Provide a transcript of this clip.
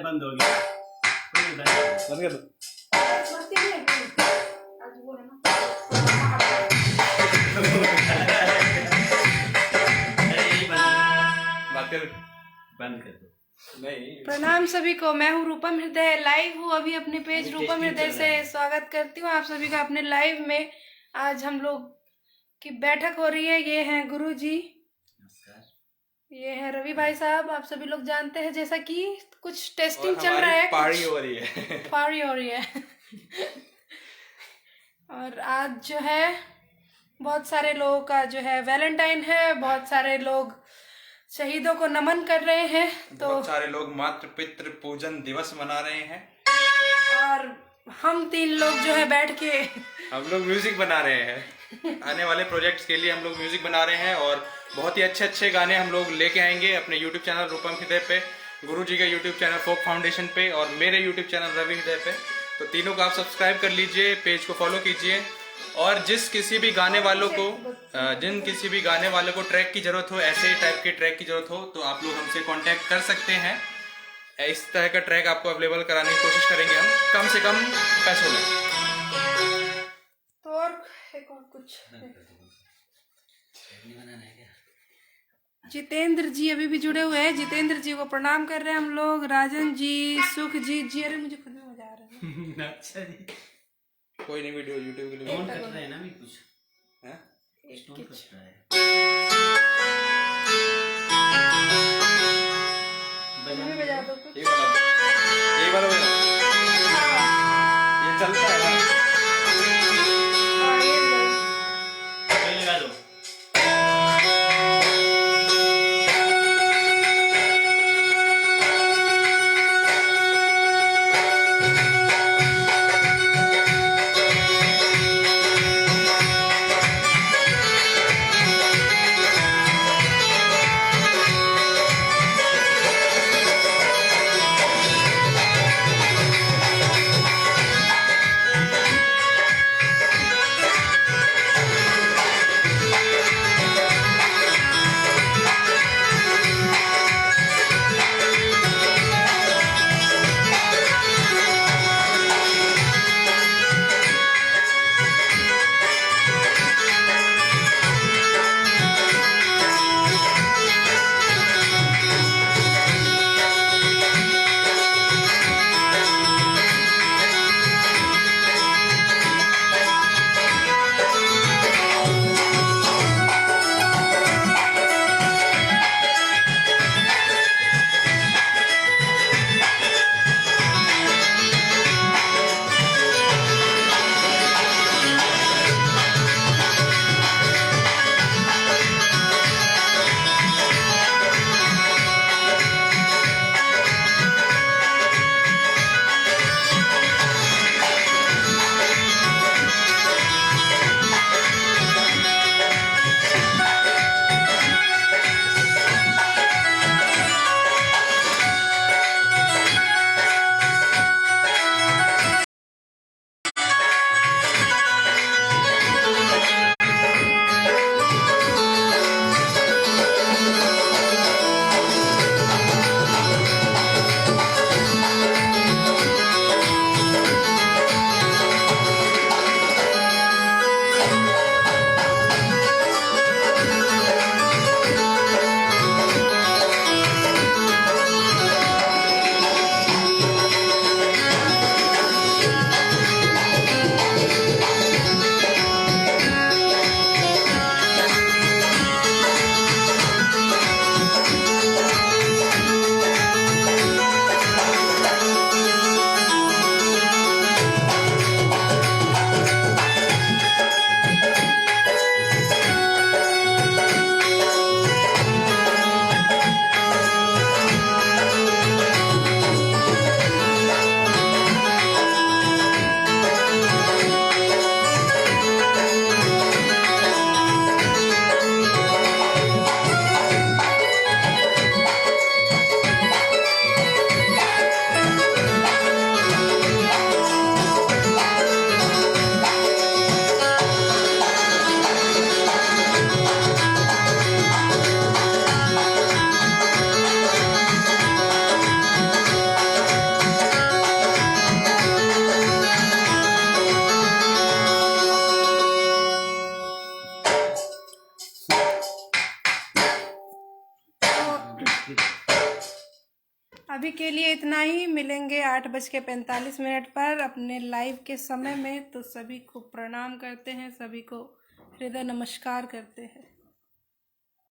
बंद हो गया। बंद कर दो। बंद कर दो। नहीं। प्रणाम सभी को, मैं हूँ रूपम हृदय, लाइव हूँ अभी अपने पेज रूपम हृदय से। स्वागत करती हूँ आप सभी का अपने लाइव में। आज हम लोग की बैठक हो रही है। ये हैं गुरु जी, ये है रवि भाई साहब। आप सभी लोग जानते हैं जैसा कि कुछ टेस्टिंग चल रहा है, पार्टी हो रही है। पार्टी हो रही है। और आज जो है बहुत सारे लोगों का जो है वैलेंटाइन है, बहुत सारे लोग शहीदों को नमन कर रहे हैं, तो बहुत सारे लोग मातृ पितृ पूजन दिवस मना रहे हैं। और हम तीन लोग जो है बैठ के हम लोग म्यूजिक बना रहे हैं। आने वाले प्रोजेक्ट्स के लिए हम लोग म्यूजिक बना रहे हैं और बहुत ही अच्छे अच्छे गाने हम लोग लेके आएंगे अपने यूट्यूब चैनल रूपम हृदय पे, गुरु जी का यूट्यूब चैनल फोक फाउंडेशन पे और मेरे यूट्यूब चैनल रवि हृदय पे। तो तीनों को आप सब्सक्राइब कर लीजिए, पेज को फॉलो कीजिए। और जिन किसी भी गाने वालों को ट्रैक की जरूरत हो, ऐसे टाइप के ट्रैक की जरूरत हो, तो आप लोग हमसे कांटेक्ट कर सकते हैं। इस तरह का ट्रैक आपको अवेलेबल कराने की कोशिश करेंगे हम, कम से कम पैसों में। तो और एक और कुछ जितेंद्र जी अभी भी जुड़े हुए हैं, जितेंद्र जी को प्रणाम कर रहे हैं हम लोग। राजन जी, सुखजीत जी, अरे मुझे खुद में मजा आ रहा है। अच्छा जी, कोई नहीं, वीडियो यूट्यूब के लिए फोन कट रहा है ना, भी कुछ है, स्टोन कट रहा है। बजा दो कुछ। एक बार ये चलता है ना। हाँ, ये लो। लगा दो। अभी के लिए इतना ही। मिलेंगे 8:45 पर अपने लाइव के समय में। तो सभी को प्रणाम करते हैं, सभी को हृदय नमस्कार करते हैं।